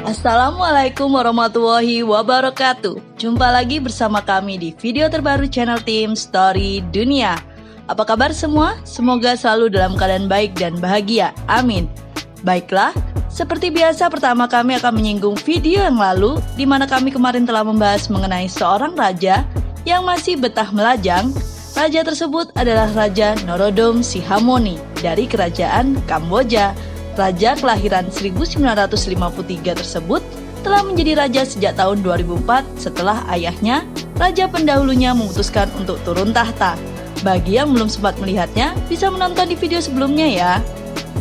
Assalamualaikum warahmatullahi wabarakatuh. Jumpa lagi bersama kami di video terbaru channel Tim Story Dunia. Apa kabar semua? Semoga selalu dalam keadaan baik dan bahagia. Amin. Baiklah, seperti biasa pertama kami akan menyinggung video yang lalu di mana kami kemarin telah membahas mengenai seorang raja yang masih betah melajang. Raja tersebut adalah Raja Norodom Sihamoni dari kerajaan Kamboja. Raja kelahiran 1953 tersebut telah menjadi raja sejak tahun 2004 setelah ayahnya, raja pendahulunya, memutuskan untuk turun tahta. Bagi yang belum sempat melihatnya, bisa menonton di video sebelumnya ya.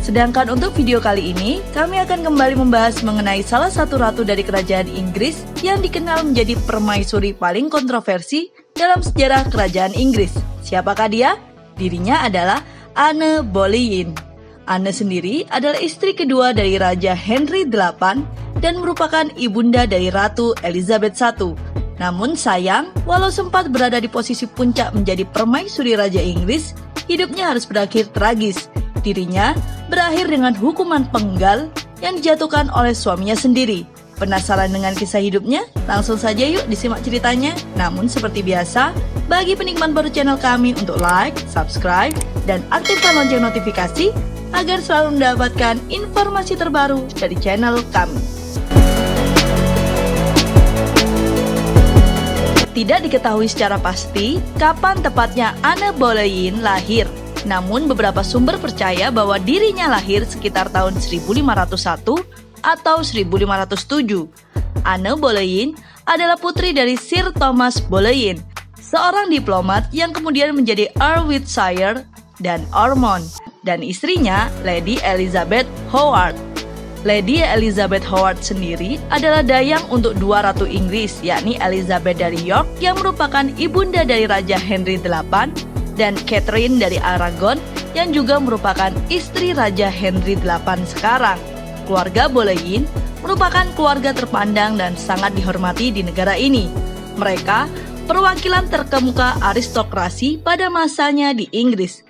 Sedangkan untuk video kali ini, kami akan kembali membahas mengenai salah satu ratu dari kerajaan Inggris yang dikenal menjadi permaisuri paling kontroversi dalam sejarah kerajaan Inggris. Siapakah dia? Dirinya adalah Anne Boleyn. Anne sendiri adalah istri kedua dari Raja Henry VIII dan merupakan ibunda dari Ratu Elizabeth I. Namun sayang, walau sempat berada di posisi puncak menjadi permaisuri Raja Inggris, hidupnya harus berakhir tragis. Dirinya berakhir dengan hukuman penggal yang dijatuhkan oleh suaminya sendiri. Penasaran dengan kisah hidupnya? Langsung saja yuk disimak ceritanya. Namun seperti biasa, bagi penikmat baru channel kami untuk like, subscribe, dan aktifkan lonceng notifikasi agar selalu mendapatkan informasi terbaru dari channel kami. Tidak diketahui secara pasti kapan tepatnya Anne Boleyn lahir. Namun beberapa sumber percaya bahwa dirinya lahir sekitar tahun 1501 atau 1507. Anne Boleyn adalah putri dari Sir Thomas Boleyn, seorang diplomat yang kemudian menjadi Earl Wiltshire dan Ormond, dan istrinya Lady Elizabeth Howard. Lady Elizabeth Howard sendiri adalah dayang untuk dua ratu Inggris, yakni Elizabeth dari York yang merupakan ibunda dari Raja Henry VIII dan Catherine dari Aragon yang juga merupakan istri Raja Henry VIII sekarang. Keluarga Boleyn merupakan keluarga terpandang dan sangat dihormati di negara ini. Mereka perwakilan terkemuka aristokrasi pada masanya di Inggris.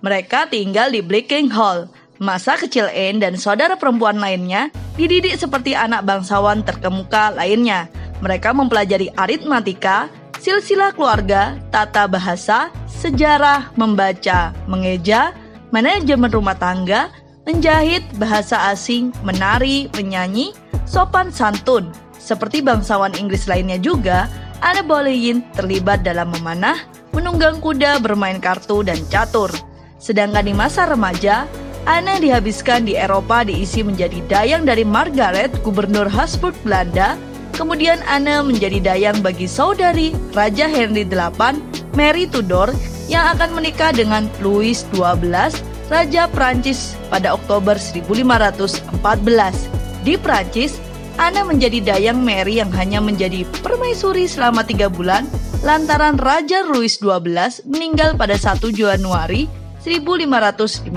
Mereka tinggal di Blakenhall. Masa kecil Anne dan saudara perempuan lainnya dididik seperti anak bangsawan terkemuka lainnya. Mereka mempelajari aritmatika, silsilah keluarga, tata bahasa, sejarah, membaca, mengeja, manajemen rumah tangga, menjahit, bahasa asing, menari, menyanyi, sopan santun. Seperti bangsawan Inggris lainnya juga, Anne Boleyn terlibat dalam memanah, menunggang kuda, bermain kartu, dan catur. Sedangkan di masa remaja, Anne dihabiskan di Eropa diisi menjadi dayang dari Margaret, gubernur Habsburg Belanda. Kemudian Anne menjadi dayang bagi saudari Raja Henry VIII, Mary Tudor, yang akan menikah dengan Louis XII, Raja Prancis pada Oktober 1514. Di Prancis, Anne menjadi dayang Mary yang hanya menjadi permaisuri selama 3 bulan lantaran Raja Louis XII meninggal pada 1 Januari 1515.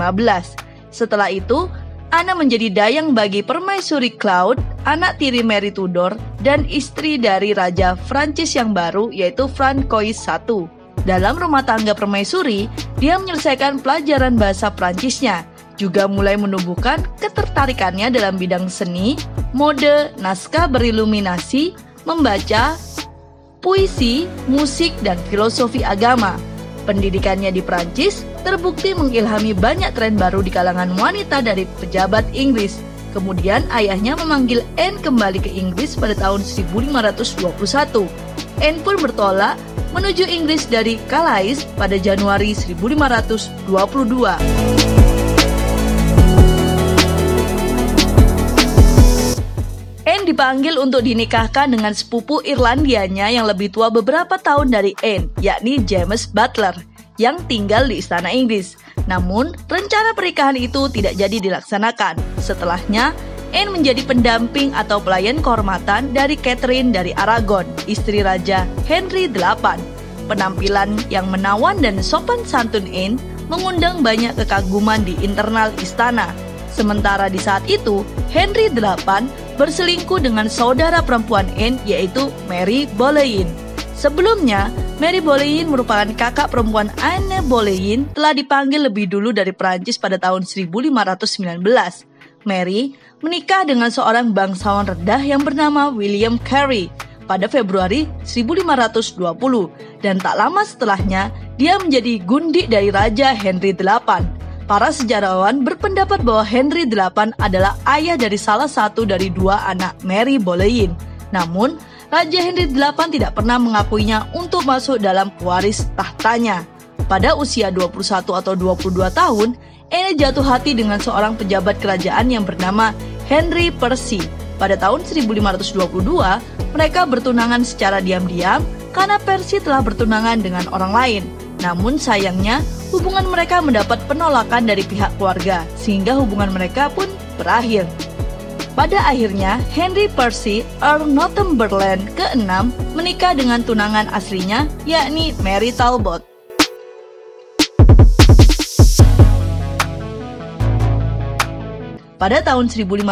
Setelah itu, Anne menjadi dayang bagi permaisuri Claude, anak tiri Mary Tudor, dan istri dari Raja Prancis yang baru yaitu Francois I. Dalam rumah tangga permaisuri, dia menyelesaikan pelajaran bahasa Prancisnya, juga mulai menumbuhkan ketertarikannya dalam bidang seni, mode, naskah beriluminasi, membaca, puisi, musik, dan filosofi agama. Pendidikannya di Prancis terbukti mengilhami banyak tren baru di kalangan wanita dari pejabat Inggris. Kemudian ayahnya memanggil Anne kembali ke Inggris pada tahun 1521. Anne pun bertolak menuju Inggris dari Calais pada Januari 1522. Anne dipanggil untuk dinikahkan dengan sepupu Irlandianya yang lebih tua beberapa tahun dari Anne, yakni James Butler, yang tinggal di istana Inggris. Namun, rencana pernikahan itu tidak jadi dilaksanakan. Setelahnya, Anne menjadi pendamping atau pelayan kehormatan dari Catherine dari Aragon, istri Raja Henry VIII. Penampilan yang menawan dan sopan santun Anne mengundang banyak kekaguman di internal istana. Sementara di saat itu, Henry VIII berselingkuh dengan saudara perempuan Anne yaitu Mary Boleyn. Sebelumnya, Mary Boleyn merupakan kakak perempuan Anne Boleyn telah dipanggil lebih dulu dari Prancis pada tahun 1519. Mary menikah dengan seorang bangsawan rendah yang bernama William Carey pada Februari 1520 dan tak lama setelahnya dia menjadi gundik dari Raja Henry VIII. Para sejarawan berpendapat bahwa Henry VIII adalah ayah dari salah satu dari dua anak Mary Boleyn. Namun, Raja Henry VIII tidak pernah mengakuinya untuk masuk dalam pewaris tahtanya. Pada usia 21 atau 22 tahun, Anne jatuh hati dengan seorang pejabat kerajaan yang bernama Henry Percy. Pada tahun 1522, mereka bertunangan secara diam-diam karena Percy telah bertunangan dengan orang lain. Namun sayangnya, hubungan mereka mendapat penolakan dari pihak keluarga, sehingga hubungan mereka pun berakhir. Pada akhirnya, Henry Percy, Earl Northumberland ke-6 menikah dengan tunangan aslinya, yakni Mary Talbot. Pada tahun 1526,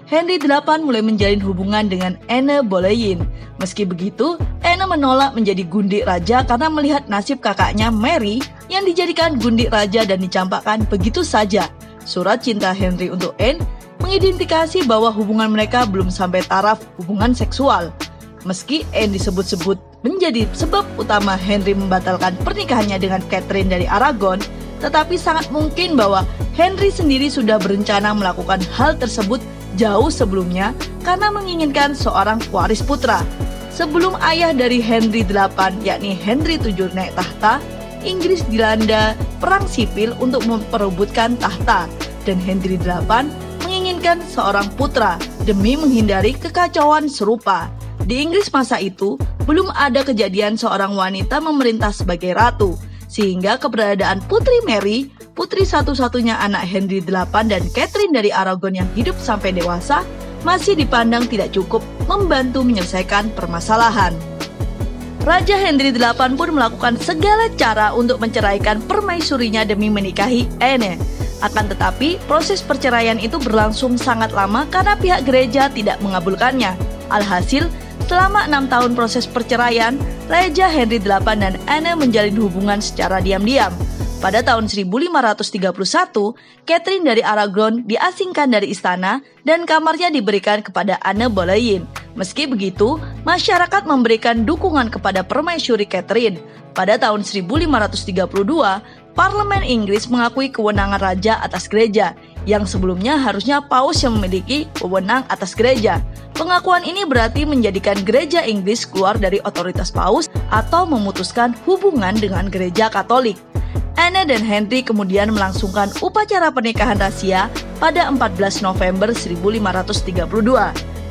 Henry VIII mulai menjalin hubungan dengan Anne Boleyn. Meski begitu, Anne menolak menjadi gundik raja karena melihat nasib kakaknya Mary yang dijadikan gundik raja dan dicampakkan begitu saja. Surat cinta Henry untuk Anne mengidentifikasi bahwa hubungan mereka belum sampai taraf hubungan seksual. Meski Anne disebut-sebut menjadi sebab utama Henry membatalkan pernikahannya dengan Catherine dari Aragon, tetapi sangat mungkin bahwa Henry sendiri sudah berencana melakukan hal tersebut jauh sebelumnya karena menginginkan seorang pewaris putra. Sebelum ayah dari Henry VIII, yakni Henry VII naik tahta, Inggris dilanda perang sipil untuk memperebutkan tahta, dan Henry VIII menginginkan seorang putra demi menghindari kekacauan serupa. Di Inggris masa itu, belum ada kejadian seorang wanita memerintah sebagai ratu, sehingga keberadaan Putri Mary, putri satu-satunya anak Henry VIII dan Catherine dari Aragon yang hidup sampai dewasa, masih dipandang tidak cukup membantu menyelesaikan permasalahan. Raja Henry VIII pun melakukan segala cara untuk menceraikan permaisurinya demi menikahi Anne. Akan tetapi, proses perceraian itu berlangsung sangat lama karena pihak gereja tidak mengabulkannya. Alhasil, selama 6 tahun proses perceraian, Raja Henry VIII dan Anne menjalin hubungan secara diam-diam. Pada tahun 1531, Catherine dari Aragon diasingkan dari istana dan kamarnya diberikan kepada Anne Boleyn. Meski begitu, masyarakat memberikan dukungan kepada permaisuri Catherine. Pada tahun 1532, Parlemen Inggris mengakui kewenangan raja atas gereja, yang sebelumnya harusnya paus yang memiliki wewenang atas gereja. Pengakuan ini berarti menjadikan gereja Inggris keluar dari otoritas paus atau memutuskan hubungan dengan gereja Katolik. Anne dan Henry kemudian melangsungkan upacara pernikahan rahasia pada 14 November 1532.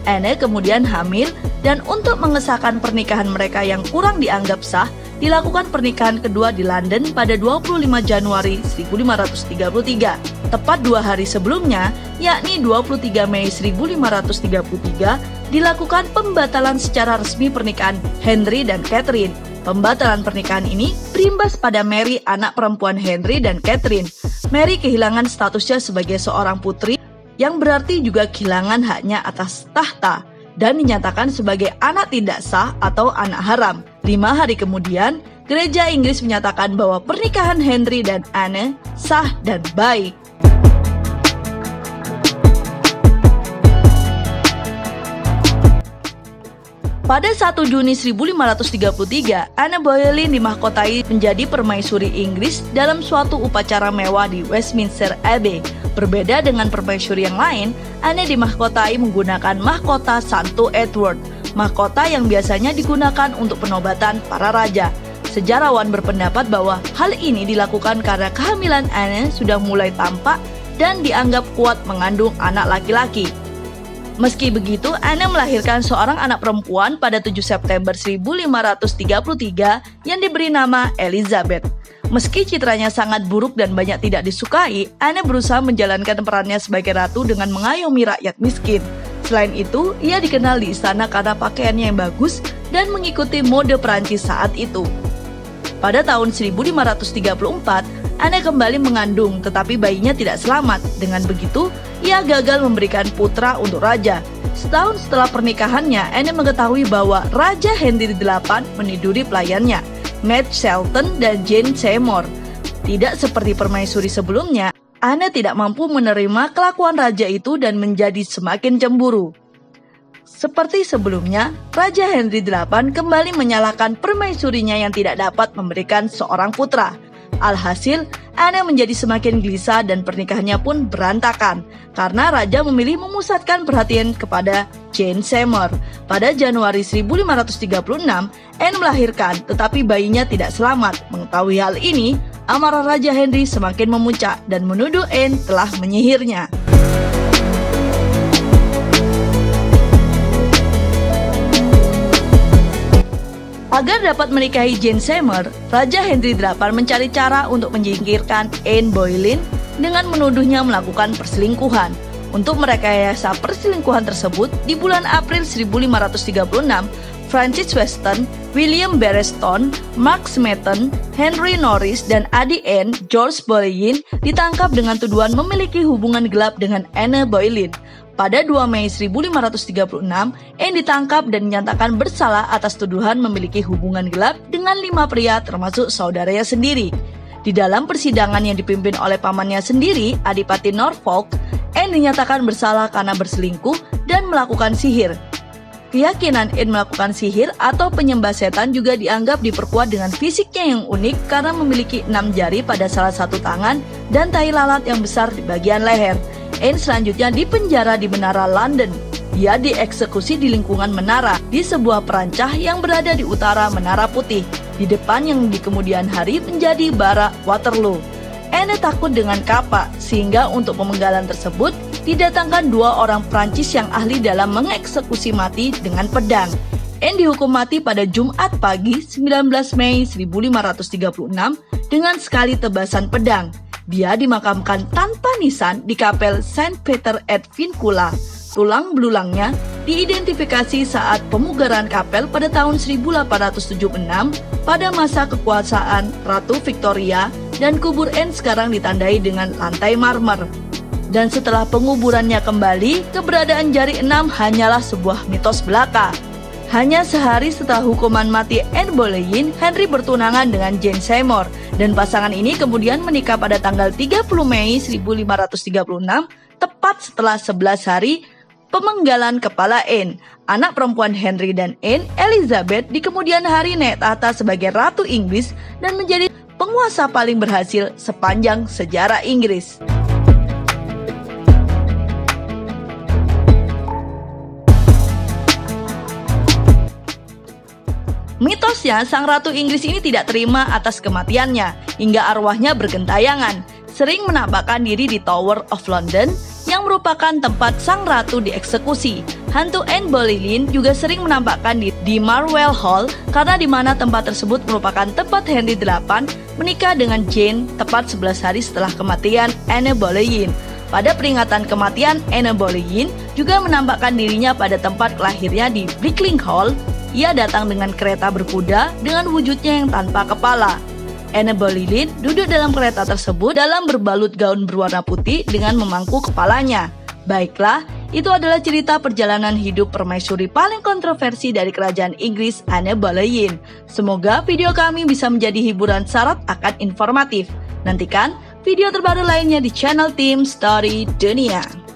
Anne kemudian hamil dan untuk mengesahkan pernikahan mereka yang kurang dianggap sah, dilakukan pernikahan kedua di London pada 25 Januari 1533. Tepat 2 hari sebelumnya, yakni 23 Mei 1533, dilakukan pembatalan secara resmi pernikahan Henry dan Catherine. Pembatalan pernikahan ini berimbas pada Mary, anak perempuan Henry dan Catherine. Mary kehilangan statusnya sebagai seorang putri, yang berarti juga kehilangan haknya atas tahta, dan dinyatakan sebagai anak tidak sah atau anak haram. 5 hari kemudian, gereja Inggris menyatakan bahwa pernikahan Henry dan Anne sah dan baik. Pada 1 Juni 1533, Anne Boleyn dimahkotai menjadi permaisuri Inggris dalam suatu upacara mewah di Westminster Abbey. Berbeda dengan permaisuri yang lain, Anne dimahkotai menggunakan mahkota Santo Edward, mahkota yang biasanya digunakan untuk penobatan para raja. Sejarawan berpendapat bahwa hal ini dilakukan karena kehamilan Anne sudah mulai tampak dan dianggap kuat mengandung anak laki-laki. Meski begitu, Anne melahirkan seorang anak perempuan pada 7 September 1533 yang diberi nama Elizabeth. Meski citranya sangat buruk dan banyak tidak disukai, Anne berusaha menjalankan perannya sebagai ratu dengan mengayomi rakyat miskin. Selain itu, ia dikenal di istana karena pakaiannya yang bagus dan mengikuti mode Perancis saat itu. Pada tahun 1534, Anne kembali mengandung, tetapi bayinya tidak selamat. Dengan begitu, ia gagal memberikan putra untuk raja. Setahun setelah pernikahannya, Anne mengetahui bahwa Raja Henry VIII meniduri pelayannya, Maid Shelton dan Jane Seymour. Tidak seperti permaisuri sebelumnya, Anne tidak mampu menerima kelakuan raja itu dan menjadi semakin cemburu. Seperti sebelumnya, Raja Henry VIII kembali menyalahkan permaisurinya yang tidak dapat memberikan seorang putra. Alhasil, Anne menjadi semakin gelisah dan pernikahannya pun berantakan karena raja memilih memusatkan perhatian kepada Jane Seymour. Pada Januari 1536, Anne melahirkan, tetapi bayinya tidak selamat. Mengetahui hal ini, amarah Raja Henry semakin memuncak dan menuduh Anne telah menyihirnya. Agar dapat menikahi Jane Seymour, Raja Henry VIII mencari cara untuk menyingkirkan Anne Boleyn dengan menuduhnya melakukan perselingkuhan. Untuk merekayasa perselingkuhan tersebut, di bulan April 1536, Francis Weston, William Bereston, Mark Smeaton, Henry Norris, dan adik Anne, George Boleyn, ditangkap dengan tuduhan memiliki hubungan gelap dengan Anne Boleyn. Pada 2 Mei 1536, Anne ditangkap dan dinyatakan bersalah atas tuduhan memiliki hubungan gelap dengan 5 pria termasuk saudaranya sendiri. Di dalam persidangan yang dipimpin oleh pamannya sendiri, Adipati Norfolk, Anne dinyatakan bersalah karena berselingkuh dan melakukan sihir. Keyakinan Anne melakukan sihir atau penyembah setan juga dianggap diperkuat dengan fisiknya yang unik karena memiliki 6 jari pada salah satu tangan dan tai lalat yang besar di bagian leher. Anne selanjutnya dipenjara di menara London. Dia dieksekusi di lingkungan menara, di sebuah perancah yang berada di utara Menara Putih, di depan yang di kemudian hari menjadi bara Waterloo. Anne takut dengan kapak, sehingga untuk pemenggalan tersebut didatangkan 2 orang Prancis yang ahli dalam mengeksekusi mati dengan pedang. Anne dihukum mati pada Jumat pagi 19 Mei 1536 dengan sekali tebasan pedang. Dia dimakamkan tanpa nisan di kapel Saint Peter at Vincula. Tulang belulangnya diidentifikasi saat pemugaran kapel pada tahun 1876 pada masa kekuasaan Ratu Victoria, dan kubur Anne sekarang ditandai dengan lantai marmer. Dan setelah penguburannya kembali, keberadaan jari 6 hanyalah sebuah mitos belaka. Hanya sehari setelah hukuman mati Anne Boleyn, Henry bertunangan dengan Jane Seymour, dan pasangan ini kemudian menikah pada tanggal 30 Mei 1536, tepat setelah 11 hari pemenggalan kepala Anne. Anak perempuan Henry dan Anne, Elizabeth, di kemudian hari naik tahta sebagai Ratu Inggris dan menjadi penguasa paling berhasil sepanjang sejarah Inggris. Mitosnya, sang Ratu Inggris ini tidak terima atas kematiannya, hingga arwahnya bergentayangan, sering menampakkan diri di Tower of London, yang merupakan tempat sang ratu dieksekusi. Hantu Anne Boleyn juga sering menampakkan diri di Marwell Hall, karena di mana tempat tersebut merupakan tempat Henry VIII menikah dengan Jane tepat 11 hari setelah kematian Anne Boleyn. Pada peringatan kematian Anne Boleyn, juga menampakkan dirinya pada tempat lahirnya di Blickling Hall. Ia datang dengan kereta berkuda dengan wujudnya yang tanpa kepala. Anne Boleyn duduk dalam kereta tersebut dalam berbalut gaun berwarna putih dengan memangku kepalanya. Baiklah, itu adalah cerita perjalanan hidup permaisuri paling kontroversi dari kerajaan Inggris, Anne Boleyn. Semoga video kami bisa menjadi hiburan syarat akan informatif. Nantikan video terbaru lainnya di channel Tim Story Dunia.